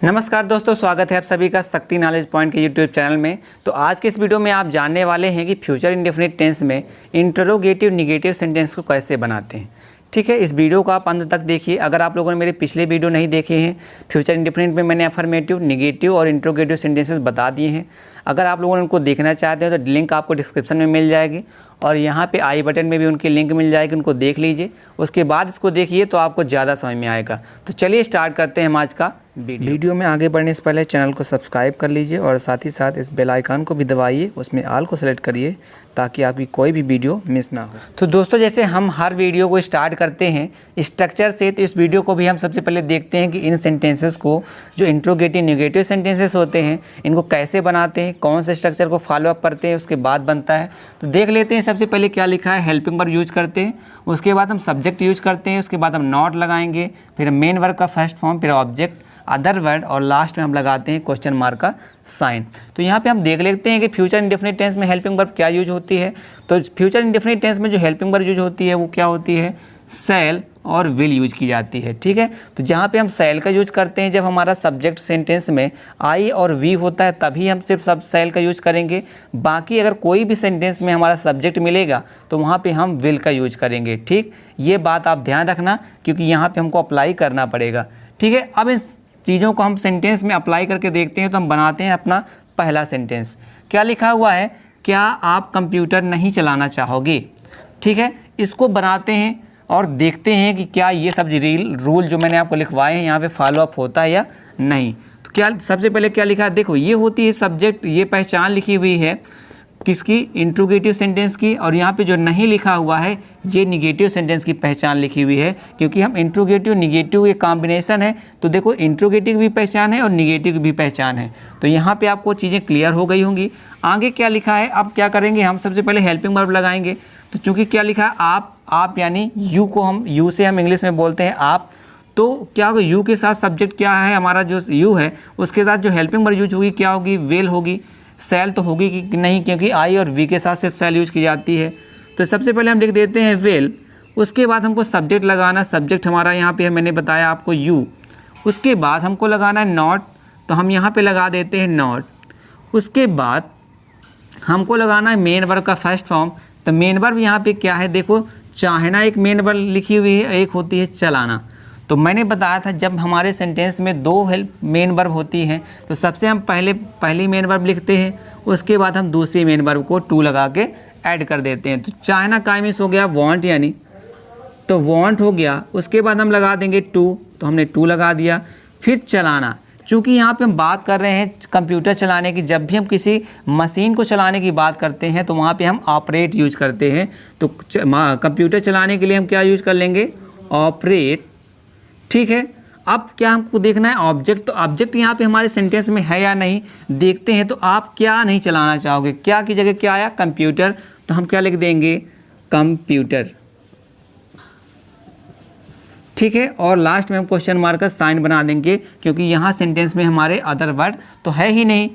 नमस्कार दोस्तों, स्वागत है आप सभी का शक्ति नॉलेज पॉइंट के यूट्यूब चैनल में। तो आज के इस वीडियो में आप जानने वाले हैं कि फ्यूचर इंडेफिनिट टेंस में इंटरोगेटिव निगेटिव सेंटेंस को कैसे बनाते हैं। ठीक है, इस वीडियो को आप अंत तक देखिए। अगर आप लोगों ने मेरे पिछले वीडियो नहीं देखे हैं, फ्यूचर इंडेफिनिट में मैंने अफर्मेटिव, निगेटिव और इंटरोगेटिव सेंटेंसेस बता दिए हैं। अगर आप लोगों ने उनको देखना चाहते हैं तो लिंक आपको डिस्क्रिप्शन में मिल जाएगी और यहाँ पे आई बटन में भी उनकी लिंक मिल जाएगी, उनको देख लीजिए। उसके बाद इसको देखिए तो आपको ज़्यादा समझ में आएगा। तो चलिए स्टार्ट करते हैं हम आज का वीडियो में आगे बढ़ने से पहले चैनल को सब्सक्राइब कर लीजिए और साथ ही साथ इस बेल आइकन को भी दबाइए, उसमें ऑल को सेलेक्ट करिए ताकि आपकी कोई भी वीडियो मिस ना हो। तो दोस्तों, जैसे हम हर वीडियो को स्टार्ट करते हैं स्ट्रक्चर से, तो इस वीडियो को भी हम सबसे पहले देखते हैं कि इन सेंटेंसेस को, जो इंट्रोगेटिव निगेटिव सेंटेंसेस होते हैं, इनको कैसे बनाते हैं, कौन से स्ट्रक्चर को फॉलो अप करते हैं, उसके बाद बनता है। तो देख लेते हैं। सबसे पहले क्या लिखा है, हेल्पिंग वर्ब यूज करते हैं, उसके बाद हम सब्जेक्ट यूज करते हैं, उसके बाद हम नॉट लगाएंगे, फिर मेन वर्ब का फर्स्ट फॉर्म, फिर ऑब्जेक्ट, अदर वर्ड और लास्ट में हम लगाते हैं क्वेश्चन मार्क का साइन। तो यहाँ पे हम देख लेते हैं कि फ्यूचर इंडेफिनिट टेंस में हेल्पिंग वर्ब क्या यूज होती है। तो फ्यूचर इंडेफिनिट टेंस में जो हेल्पिंग वर्ब यूज होती है वो क्या होती है, शैल और विल यूज की जाती है। ठीक है, तो जहाँ पे हम शैल का यूज करते हैं जब हमारा सब्जेक्ट सेंटेंस में आई और वी होता है तभी हम सिर्फ सब शैल का यूज करेंगे। बाकी अगर कोई भी सेंटेंस में हमारा सब्जेक्ट मिलेगा तो वहाँ पे हम विल का यूज करेंगे। ठीक, ये बात आप ध्यान रखना क्योंकि यहाँ पे हमको अप्लाई करना पड़ेगा। ठीक है, अब इस चीज़ों को हम सेंटेंस में अप्लाई करके देखते हैं। तो हम बनाते हैं अपना पहला सेंटेंस। क्या लिखा हुआ है, क्या आप कंप्यूटर नहीं चलाना चाहोगे। ठीक है, इसको बनाते हैं और देखते हैं कि क्या ये सब रूल जो मैंने आपको लिखवाए हैं यहाँ पे फॉलो अप होता है या नहीं। तो क्या सबसे पहले क्या लिखा है, देखो ये होती है सब्जेक्ट, ये पहचान लिखी हुई है किसकी, इंट्रोगेटिव सेंटेंस की। और यहाँ पे जो नहीं लिखा हुआ है ये निगेटिव सेंटेंस की पहचान लिखी हुई है, क्योंकि हम इंट्रोगेटिव निगेटिव ये कॉम्बिनेशन है। तो देखो इंट्रोगेटिव भी पहचान है और निगेटिव भी पहचान है। तो यहाँ पे आपको चीज़ें क्लियर हो गई होंगी। आगे क्या लिखा है, अब क्या करेंगे, हम सबसे पहले हेल्पिंग वर्ब लगाएंगे। तो चूँकि क्या लिखा है, आप यानी यू को हम यू से हम इंग्लिश में बोलते हैं आप। तो क्या होगा, यू के साथ सब्जेक्ट क्या है, हमारा जो यू है उसके साथ जो हेल्पिंग वर्ब यूज होगी क्या होगी, विल होगी। सेल तो होगी कि नहीं, क्योंकि आई और वी के साथ सिर्फ सेल यूज की जाती है। तो सबसे पहले हम लिख देते हैं विल। उसके बाद हमको सब्जेक्ट लगाना, सब्जेक्ट हमारा यहाँ पे है, मैंने बताया आपको यू। उसके बाद हमको लगाना है नॉट, तो हम यहाँ पे लगा देते हैं नॉट। उसके बाद हमको लगाना है मेन वर्ब का फर्स्ट फॉर्म। तो मेन वर्ब यहाँ पे क्या है, देखो चाहना एक मेन वर्ब लिखी हुई है, एक होती है चलाना। तो मैंने बताया था जब हमारे सेंटेंस में दो मेन वर्ब होती हैं तो सबसे हम पहली मेन वर्ब लिखते हैं, उसके बाद हम दूसरी मेन वर्ब को टू लगा के ऐड कर देते हैं। तो चाहना का मीन्स हो गया वांट, यानी तो वांट हो गया। उसके बाद हम लगा देंगे टू, तो हमने टू लगा दिया। फिर चलाना, चूँकि यहाँ पे हम बात कर रहे हैं कंप्यूटर चलाने की, जब भी हम किसी मशीन को चलाने की बात करते हैं तो वहाँ पे हम ऑपरेट यूज करते हैं। तो कंप्यूटर चलाने के लिए हम क्या यूज कर लेंगे, ऑपरेट। ठीक है, अब क्या हमको देखना है ऑब्जेक्ट। तो ऑब्जेक्ट यहाँ पे हमारे सेंटेंस में है या नहीं देखते हैं। तो आप क्या नहीं चलाना चाहोगे, क्या की जगह क्या आया, कंप्यूटर। तो हम क्या लिख देंगे, कंप्यूटर। ठीक है, और लास्ट में हम क्वेश्चन मार्क का साइन बना देंगे क्योंकि यहाँ सेंटेंस में हमारे अदर वर्ड तो है ही नहीं।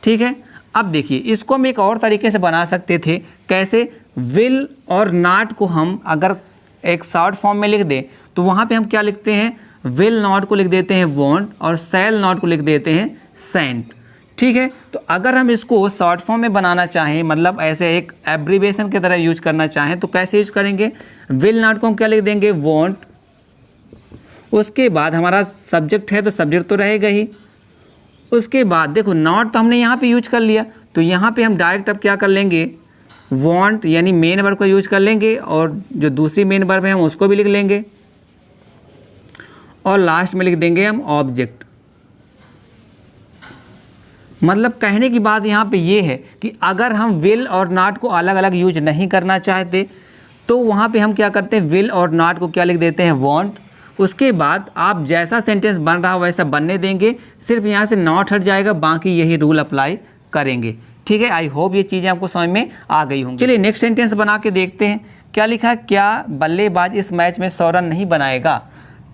ठीक है, अब देखिए इसको हम एक और तरीके से बना सकते थे। कैसे, विल और नॉट को हम अगर एक शॉर्ट फॉर्म में लिख दें तो वहाँ पे हम क्या लिखते हैं, विल नॉट को लिख देते हैं वॉन्ट और शैल नॉट को लिख देते हैं सेंट। ठीक है, तो अगर हम इसको शॉर्ट फॉर्म में बनाना चाहें, मतलब ऐसे एक एब्रीवेशन की तरह यूज करना चाहें तो कैसे यूज करेंगे, विल नॉट को हम क्या लिख देंगे, वॉन्ट। उसके बाद हमारा सब्जेक्ट है तो सब्जेक्ट तो रहेगा ही। उसके बाद देखो नॉट तो हमने यहाँ पे यूज कर लिया, तो यहाँ पे हम डायरेक्ट अब क्या कर लेंगे, वॉन्ट यानी मेन वर्ब को यूज कर लेंगे और जो दूसरी मेन वर्ब है हम उसको भी लिख लेंगे और लास्ट में लिख देंगे हम ऑब्जेक्ट। मतलब कहने की बात यहाँ पे ये है कि अगर हम विल और नॉट को अलग अलग यूज नहीं करना चाहते तो वहाँ पे हम क्या करते हैं, विल और नॉट को क्या लिख देते हैं, वॉन्ट। उसके बाद आप जैसा सेंटेंस बन रहा हो वैसा बनने देंगे, सिर्फ यहाँ से नॉट हट जाएगा, बाकी यही रूल अप्लाई करेंगे। ठीक है, आई होप ये चीज़ें आपको समझ में आ गई होंगी। चलिए नेक्स्ट सेंटेंस बना के देखते हैं। क्या लिखा है, क्या बल्लेबाज इस मैच में 100 रन नहीं बनाएगा।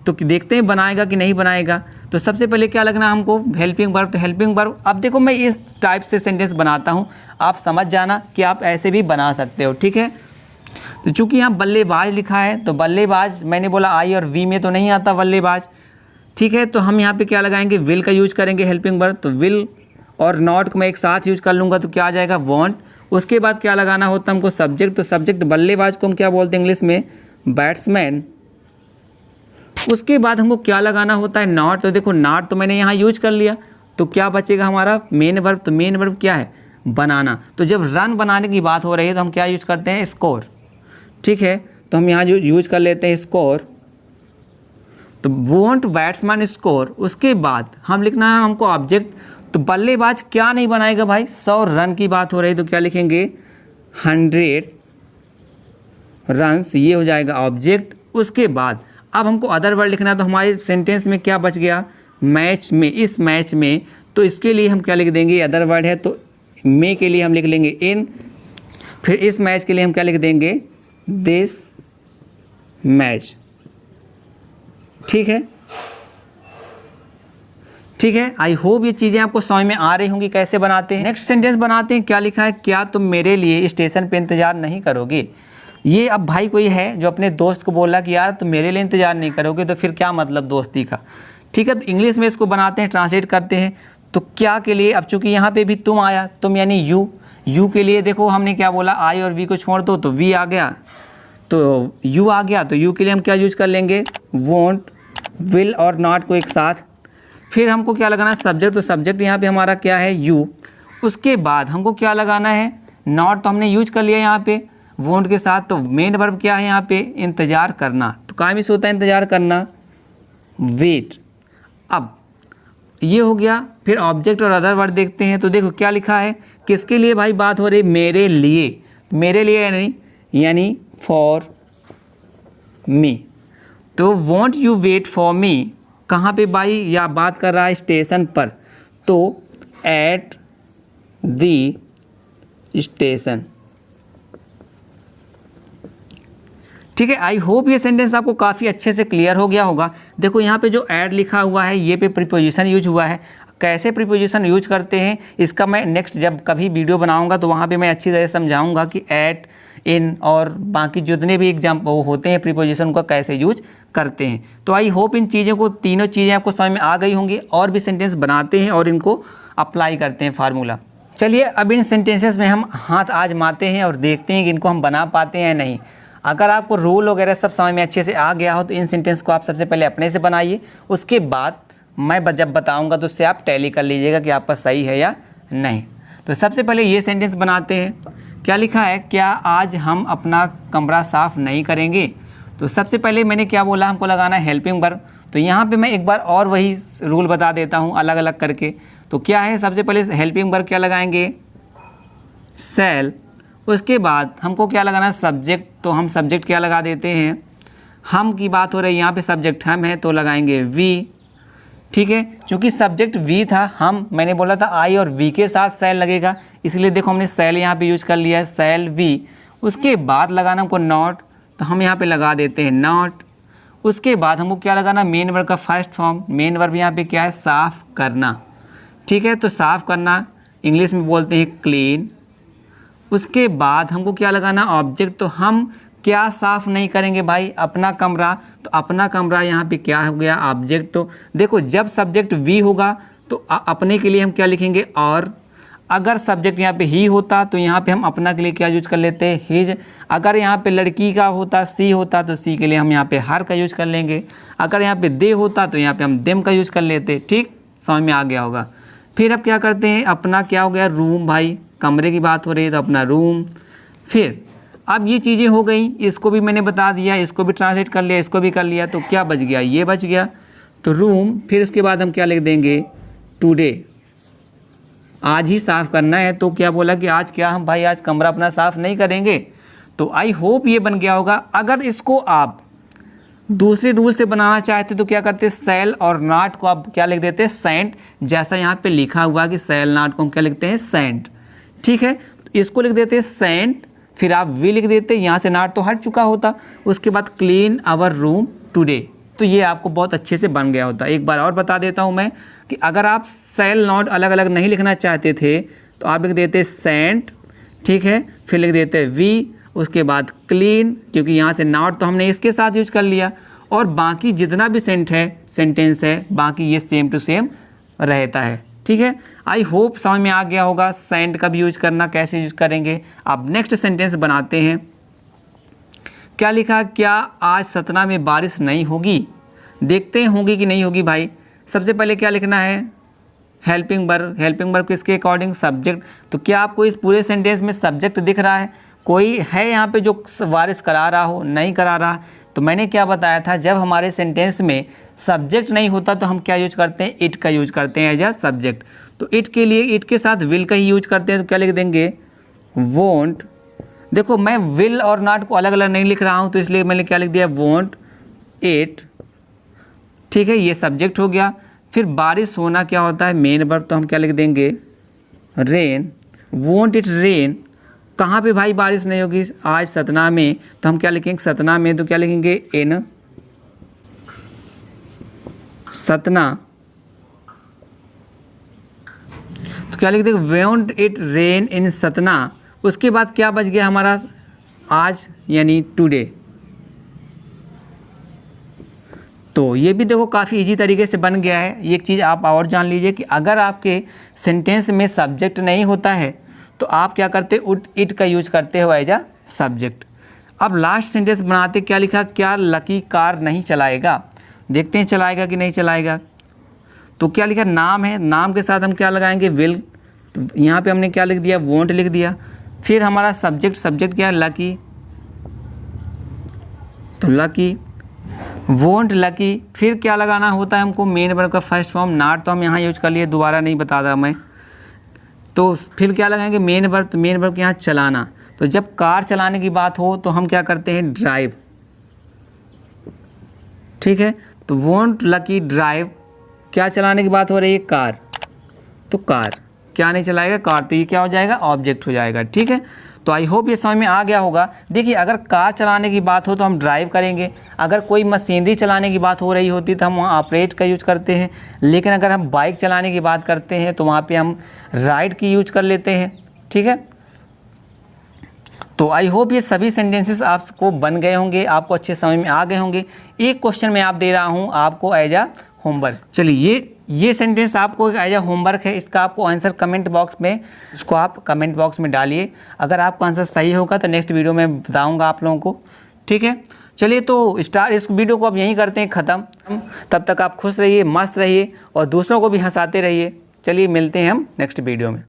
तो देखते हैं बनाएगा कि नहीं बनाएगा। तो सबसे पहले क्या लगना हमको, हेल्पिंग वर्ब। तो हेल्पिंग वर्ब, अब देखो मैं इस टाइप से सेंटेंस बनाता हूँ, आप समझ जाना कि आप ऐसे भी बना सकते हो। ठीक है, तो चूंकि यहाँ बल्लेबाज लिखा है तो बल्लेबाज मैंने बोला आई और वी में तो नहीं आता बल्लेबाज। ठीक है, तो हम यहाँ पे क्या लगाएंगे, विल का यूज करेंगे हेल्पिंग वर्ब। तो विल और नॉट को मैं एक साथ यूज कर लूँगा तो क्या आ जाएगा, वॉन्ट। उसके बाद क्या लगाना होता है हमको, सब्जेक्ट। तो सब्जेक्ट बल्लेबाज को हम क्या बोलते हैं इंग्लिश में, बैट्समैन। उसके बाद हमको क्या लगाना होता है, नॉट। तो देखो नॉट तो मैंने यहाँ यूज कर लिया, तो क्या बचेगा हमारा, मेन वर्ब। तो मेन वर्ब क्या है, बनाना। तो जब रन बनाने की बात हो रही है तो हम क्या यूज करते हैं, स्कोर। ठीक है, तो हम यहाँ यूज कर लेते हैं स्कोर। तो वॉन्ट बैट्समैन स्कोर। उसके बाद हम लिखना है हमको ऑब्जेक्ट। तो बल्लेबाज क्या नहीं बनाएगा भाई, 100 रन की बात हो रही है तो क्या लिखेंगे, 100 रन्स, ये हो जाएगा ऑब्जेक्ट। उसके बाद अब हमको अदर वर्ड लिखना है, तो हमारे सेंटेंस में क्या बच गया, मैच में, इस मैच में। तो इसके लिए हम क्या लिख देंगे, अदर वर्ड है तो मे के लिए हम लिख लेंगे इन। फिर इस मैच के लिए हम क्या लिख देंगे, दिस मैच। ठीक है, ठीक है। आई होप ये चीज़ें आपको समझ में आ रही होंगी कैसे बनाते हैं। नेक्स्ट सेंटेंस बनाते हैं, क्या लिखा है, क्या तुम मेरे लिए स्टेशन पे इंतज़ार नहीं करोगे। ये अब भाई कोई है जो अपने दोस्त को बोला कि यार तुम मेरे लिए इंतज़ार नहीं करोगे, तो फिर क्या मतलब दोस्ती का। ठीक है, तो इंग्लिश में इसको बनाते हैं, ट्रांसलेट करते हैं। तो क्या के लिए, अब चूंकि यहाँ पे भी तुम आया, तुम यानी यू के लिए देखो हमने क्या बोला, आई और वी को छोड़ दो तो वी आ गया, तो यू आ गया। तो यू के लिए हम क्या यूज कर लेंगे, वॉन्ट, विल और नॉट को एक साथ। फिर हमको क्या लगाना है, सब्जेक्ट। तो सब्जेक्ट यहाँ पे हमारा क्या है, यू। उसके बाद हमको क्या लगाना है, नॉट। तो हमने यूज कर लिया यहाँ पे वॉन्ट के साथ। तो मेन वर्ब क्या है यहाँ पे, इंतज़ार करना। तो क्या मिस होता है, इंतज़ार करना, वेट। अब ये हो गया। फिर ऑब्जेक्ट और अदर वर्ड देखते हैं। तो देखो क्या लिखा है, किसके लिए भाई बात हो रही, मेरे लिए। मेरे लिए यानी फॉर मी। तो won't you wait for me, कहाँ पे भाई, या बात कर रहा है स्टेशन पर। तो एट दी स्टेशन। ठीक है, आई होप ये सेंटेंस आपको काफ़ी अच्छे से क्लियर हो गया होगा। देखो यहाँ पे जो ऐड लिखा हुआ है, ये पे प्रीपोजिशन यूज हुआ है। कैसे प्रीपोजिशन यूज करते हैं इसका मैं नेक्स्ट जब कभी वीडियो बनाऊंगा तो वहाँ पे मैं अच्छी तरह समझाऊंगा कि एट, इन और बाकी जितने भी एग्जाम्पल होते हैं प्रीपोजिशन का कैसे यूज करते हैं। तो आई होप इन चीज़ों को, तीनों चीज़ें आपको समझ में आ गई होंगी। और भी सेंटेंस बनाते हैं और इनको अप्लाई करते हैं फार्मूला। चलिए अब इन सेंटेंसेस में हम हाथ आजमाते हैं और देखते हैं कि इनको हम बना पाते हैं या नहीं। अगर आपको रूल वगैरह सब समझ में अच्छे से आ गया हो तो इन सेंटेंस को आप सबसे पहले अपने से बनाइए। उसके बाद मैं जब बताऊंगा तो उससे आप टैली कर लीजिएगा कि आपका सही है या नहीं। तो सबसे पहले ये सेंटेंस बनाते हैं। क्या लिखा है, क्या आज हम अपना कमरा साफ़ नहीं करेंगे। तो सबसे पहले मैंने क्या बोला, हमको लगाना है हेल्पिंग वर्ब। तो यहाँ पे मैं एक बार और वही रूल बता देता हूँ अलग अलग करके। तो क्या है, सबसे पहले हेल्पिंग वर्ब क्या लगाएंगे, शैल। उसके बाद हमको क्या लगाना है, सब्जेक्ट। तो हम सब्जेक्ट क्या लगा देते हैं, हम की बात हो रही है यहाँ पे, सब्जेक्ट हम है तो लगाएंगे वी। ठीक है, क्योंकि सब्जेक्ट वी था, हम मैंने बोला था आई और वी के साथ शैल लगेगा, इसलिए देखो हमने शैल यहाँ पे यूज कर लिया है, शैल वी। उसके बाद लगाना हमको नॉट, तो हम यहाँ पे लगा देते हैं नॉट। उसके बाद हमको क्या लगाना, मेन वर्ब का फर्स्ट फॉर्म। मेन वर्ब यहाँ पे क्या है, साफ़ करना। ठीक है, तो साफ़ करना इंग्लिश में बोलते हैं क्लीन। उसके बाद हमको क्या लगाना, ऑब्जेक्ट। तो हम क्या साफ़ नहीं करेंगे भाई, अपना कमरा। तो अपना कमरा यहाँ पे क्या हो गया, ऑब्जेक्ट। तो देखो जब सब्जेक्ट वी होगा तो अपने के लिए हम क्या लिखेंगे, और। अगर सब्जेक्ट यहाँ पे ही होता तो यहाँ पे हम अपना के लिए क्या यूज कर लेते हैं, हिज। अगर यहाँ पे लड़की का होता, सी होता, तो सी के लिए हम यहाँ पे हर का यूज कर लेंगे। अगर यहाँ पे दे होता तो यहाँ पे हम देम का यूज कर लेते। ठीक, समझ में आ गया होगा। फिर अब क्या करते हैं, अपना क्या हो गया, रूम। भाई कमरे की बात हो रही है तो अपना रूम। फिर अब ये चीज़ें हो गई, इसको भी मैंने बता दिया, इसको भी ट्रांसलेट कर लिया, इसको भी कर लिया। तो क्या बच गया, ये बच गया, तो रूम। फिर उसके बाद हम क्या लिख देंगे, टुडे। आज ही साफ़ करना है, तो क्या बोला कि आज क्या हम भाई आज कमरा अपना साफ़ नहीं करेंगे। तो आई होप ये बन गया होगा। अगर इसको आप दूसरे रूल से बनाना चाहते तो क्या करते, शैल और नॉट को आप क्या लिख देते, सेंट। जैसा यहाँ पे लिखा हुआ कि शैल नॉट को हम क्या लिखते हैं, सेंट। ठीक है, तो इसको लिख देते सेंट, फिर आप वी लिख देते, यहाँ से नॉट तो हट चुका होता। उसके बाद क्लीन आवर रूम टुडे। तो ये आपको बहुत अच्छे से बन गया होता। एक बार और बता देता हूँ मैं कि अगर आप शैल नॉट अलग अलग नहीं लिखना चाहते थे तो आप लिख देते सेंट। ठीक है, फिर लिख देते वी। उसके बाद क्लीन, क्योंकि यहाँ से नॉट तो हमने इसके साथ यूज कर लिया। और बाकी जितना भी सेंटेंस है बाकी ये सेम टू सेम रहता है। ठीक है, आई होप समझ में आ गया होगा सेंड का भी यूज करना कैसे यूज करेंगे। अब नेक्स्ट सेंटेंस बनाते हैं। क्या लिखा, क्या आज सतना में बारिश नहीं होगी। देखते हैं होगी कि नहीं होगी भाई। सबसे पहले क्या लिखना है, हेल्पिंग वर्ब किसके अकॉर्डिंग, सब्जेक्ट। तो क्या आपको इस पूरे सेंटेंस में सब्जेक्ट दिख रहा है, कोई है यहाँ पे जो बारिश करा रहा हो, नहीं करा रहा। तो मैंने क्या बताया था, जब हमारे सेंटेंस में सब्जेक्ट नहीं होता तो हम क्या यूज करते हैं, इट का यूज करते हैं एज अ सब्जेक्ट। तो इट के लिए इट के साथ विल का ही यूज करते हैं। तो क्या लिख देंगे, वोंट। देखो मैं विल और नॉट को अलग अलग नहीं लिख रहा हूँ, तो इसलिए मैंने क्या लिख दिया, वोंट इट। ठीक है, ये सब्जेक्ट हो गया। फिर बारिश होना क्या होता है, मेन वर्ब। तो हम क्या लिख देंगे, रेन। Won't it rain. कहाँ पे भाई बारिश नहीं होगी, आज सतना में। तो हम क्या लिखेंगे, सतना में। तो क्या लिखेंगे, इन सतना। तो क्या लिख देंगे, वोंट इट रेन इन सतना। उसके बाद क्या बच गया हमारा, आज यानी टुडे। तो ये भी देखो काफ़ी इजी तरीके से बन गया है। एक चीज़ आप और जान लीजिए कि अगर आपके सेंटेंस में सब्जेक्ट नहीं होता है तो आप क्या करते, इट का यूज करते हो एज अ सब्जेक्ट। अब लास्ट सेंटेंस बनाते, क्या लिखा, क्या लकी कार नहीं चलाएगा। देखते हैं चलाएगा कि नहीं चलाएगा। तो क्या लिखा, नाम है, नाम के साथ हम क्या लगाएंगे, विल। तो यहाँ पे हमने क्या लिख दिया, वोंट लिख दिया। फिर हमारा सब्जेक्ट क्या है, लकी। तो लकी, वोंट लकी। फिर क्या लगाना होता है हमको, मेन वर्ब का फर्स्ट फॉर्म। नॉट तो हम यहाँ यूज कर लिए, दोबारा नहीं बता रहा मैं। तो फिर क्या लगाएंगे, मेन वर्ब। तो मेन वर्ब के यहाँ चलाना। तो जब कार चलाने की बात हो तो हम क्या करते हैं, ड्राइव। ठीक है, तो वोंट लकी ड्राइव। क्या चलाने की बात हो रही है, कार। तो कार क्या नहीं चलाएगा, कार। तो ये क्या हो जाएगा, ऑब्जेक्ट हो जाएगा। ठीक है, तो आई होप ये समझ में आ गया होगा। देखिए अगर कार चलाने की बात हो तो हम ड्राइव करेंगे। अगर कोई मशीनरी चलाने की बात हो रही होती तो हम वहाँ ऑपरेट का यूज करते हैं। लेकिन अगर हम बाइक चलाने की बात करते हैं तो वहाँ पे हम राइड की यूज कर लेते हैं। ठीक है, तो आई होप ये सभी सेंटेंसेस आपको बन गए होंगे, आपको अच्छे समझ में आ गए होंगे। एक क्वेश्चन मैं आप दे रहा हूँ आपको एज अ होमवर्क। चलिए ये सेंटेंस आपको एज अ होमवर्क है, इसका आपको आंसर कमेंट बॉक्स में, इसको आप कमेंट बॉक्स में डालिए। अगर आपका आंसर सही होगा तो नेक्स्ट वीडियो में बताऊंगा आप लोगों को। ठीक है, चलिए तो इस वीडियो को अब यहीं करते हैं ख़त्म। तब तक आप खुश रहिए, मस्त रहिए और दूसरों को भी हंसाते रहिए। चलिए मिलते हैं हम नेक्स्ट वीडियो में।